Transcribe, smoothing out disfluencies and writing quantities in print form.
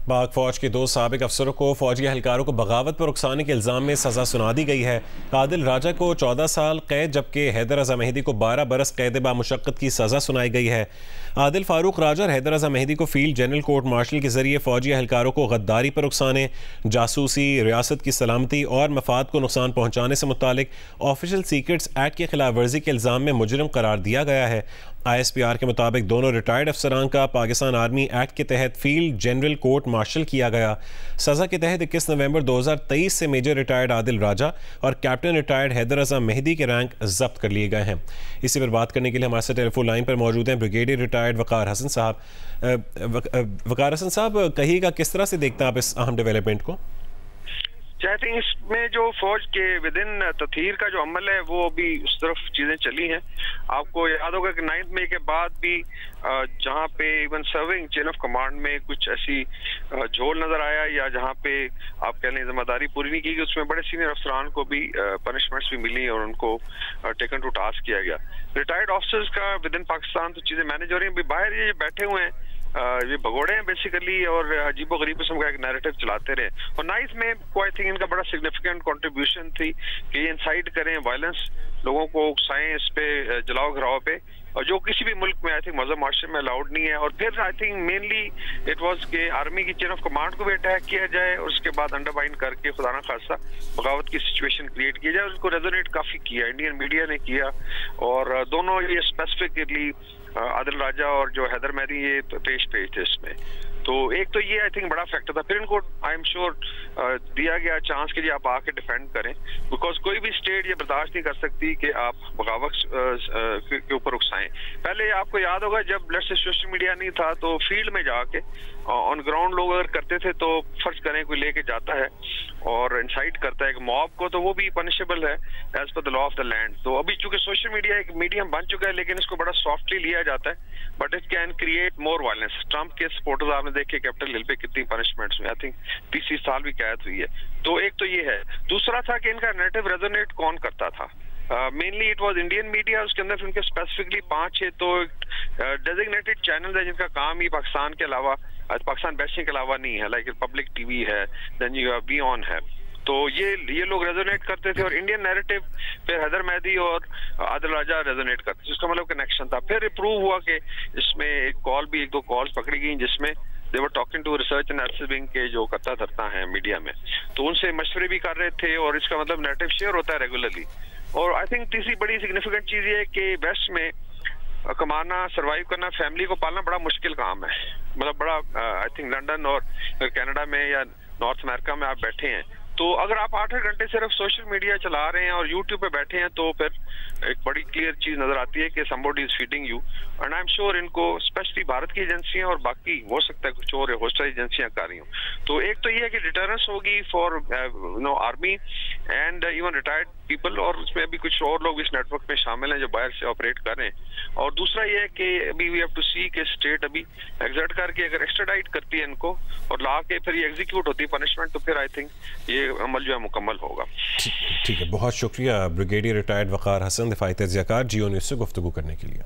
पाक फौज के 2 साबिक अफसरों को फौजी एहलकारों को बगावत पर उकसाने के इल्ज़ाम में सज़ा सुना दी गई है। आदिल राजा को 14 साल कैद जबकि हैदर रज़ा मेहदी को 12 बरस कैद बामुशक्क़त की सज़ा सुनाई गई है। आदिल फारूक राजा और हैदर रज़ा मेहदी को फील्ड जनरल कोर्ट मार्शल के जरिए फौजी एहलकारों को गद्दारी पर उकसाने, जासूसी, रियासत की सलामती और मफाद को नुकसान पहुँचाने से मुतालिक ऑफिशियल सीक्रेट्स एक्ट की खिलाफ वर्जी के इल्ज़ाम में मुजरिम करार दिया गया है। ISPR के मुताबिक दोनों रिटायर्ड अफसरान का पाकिस्तान आर्मी एक्ट के तहत फील्ड जनरल कोर्ट मार्शल किया गया। सज़ा के तहत 21 नवंबर 2023 से मेजर रिटायर्ड आदिल राजा और कैप्टन रिटायर्ड हैदर रज़ा मेहदी के रैंक जब्त कर लिए गए हैं। इसी पर बात करने के लिए हमारे साथ टेलीफोन लाइन पर मौजूद हैं ब्रिगेडियर रिटायर्ड वकार हसन साहब। वकार हसन साहब, कहिएगा किस तरह से देखते हैं आप इस अहम डेवलपमेंट को? आई थिंक इसमें जो फौज के विद इन तथहीर का जो अमल है वो अभी उस तरफ चीजें चली हैं। आपको याद होगा कि 9 मई के बाद भी जहां पे even serving chain of command में कुछ ऐसी झोल नजर आया या जहां पे आप कह लें जिम्मेदारी पूरी नहीं की गई, उसमें बड़े सीनियर अफसरान को भी पनिशमेंट्स भी मिली और उनको टेकन टू टास्क किया गया। रिटायर्ड ऑफिसर्स का विद इन पाकिस्तान तो चीजें मैनेज हो रही हैं। बाहर ये बैठे हुए हैं, ये भगोड़े हैं बेसिकली और अजीबो गरीब किस्म का एक नैरेटिव चलाते रहे और ना इसमें को आई थिंक इनका बड़ा सिग्निफिकेंट कंट्रीब्यूशन थी कि ये इंसाइट करें वायलेंस, लोगों को उकसाएं इस पे जलाओ घराव पे, और जो किसी भी मुल्क में आई थिंक मजहब मार्शल में अलाउड नहीं है। और फिर I think mainly it was के आर्मी की चेन ऑफ कमांड को भी अटैक किया जाए और उसके बाद अंडरमाइन करके खुदा ना खासा बगावत की सिचुएशन क्रिएट की जाए। उसको रेजोनेट काफी किया, इंडियन मीडिया ने किया और दोनों ये स्पेसिफिकली आदिल राजा और जो हैदर मेहदी ये पेश थे इसमें। तो एक तो ये आई थिंक बड़ा फैक्टर था। फिर इनको आई एम श्योर दिया गया चांस कि आप आके डिफेंड करें, बिकॉज कोई भी स्टेट ये बर्दाश्त नहीं कर सकती कि आप बगावत के ऊपर उकसाएं। पहले आपको याद होगा जब लेट्स से सोशल मीडिया नहीं था तो फील्ड में जाके ऑन ग्राउंड लोग अगर करते थे तो फर्ज करें कोई लेके जाता है और इंसाइट करता है एक मॉब को, तो वो भी पनिशेबल है as per the law of the land. तो अभी चूंकि सोशल मीडिया एक मीडियम बन चुका है लेकिन इसको बड़ा सॉफ्टली लिया जाता है, but it can create more violence. Trump के सपोर्टर्स आपने देखे कैपिटल हिल पे कितनी पनिशमेंट्स हुई, आई थिंक 30 साल भी कैद हुई है। तो एक तो ये है। दूसरा था कि इनका नैरेटिव रेजोनेट कौन करता था। Mainly it was Indian media, उसके अंदर उनके स्पेसिफिकली 5-6 तो डेजिग्नेटेड चैनल है जिनका काम ही पाकिस्तान के अलावा, पाकिस्तान बेस्टिंग के अलावा नहीं है, लाइक रिपब्लिक टीवी है, then you have be on है। तो ये लोग रेजोनेट करते थे और इंडियन नैरेटिव फिर हैदर मेहदी और आदिल राजा रेजोनेट करते थे, जिसका मतलब कनेक्शन था। फिर प्रूव हुआ कि इसमें एक दो कॉल्स पकड़ी गई जिसमें they were talking to Research Analysis Wing के जो करता धरता है मीडिया में, तो उनसे मशवरे भी कर रहे थे और इसका मतलब नैरेटिव शेयर होता है रेगुलरली। और आई थिंक तीसरी बड़ी सिग्निफिकेंट चीज ये है कि वेस्ट में कमाना, सर्वाइव करना, फैमिली को पालना बड़ा मुश्किल काम है। मतलब बड़ा आई थिंक लंदन और कनाडा में या नॉर्थ अमेरिका में आप बैठे हैं तो अगर आप 8-8 घंटे सिर्फ सोशल मीडिया चला रहे हैं और यूट्यूब पे बैठे हैं तो फिर एक बड़ी क्लियर चीज नजर आती है कि somebody is feeding you। And I am sure इनको स्पेशली भारत की एजेंसियां और बाकी हो सकता है कुछ और होस्टाइल एजेंसियां कर रही हूँ। तो एक तो ये है कि डिटरेंस होगी for army and even retired people, और उसमें अभी कुछ और लोग इस नेटवर्क में शामिल हैं जो बाहर से ऑपरेट कर रहे हैं। और दूसरा ये है कि अभी वी हैव टू सी कि स्टेट अभी एग्जर्ट करके अगर एक्स्ट्राडाइट करती है इनको और ला के फिर ये एग्जीक्यूट होती है पनिशमेंट, तो फिर आई थिंक ये अमल जो है मुकम्मल होगा। ठीक है, बहुत शुक्रिया ब्रिगेडियर रिटायर्ड वकार हसन, दिफाई तज्ज़ियाकार, जियो न्यूज़ से गुफ्तगू करने के लिए।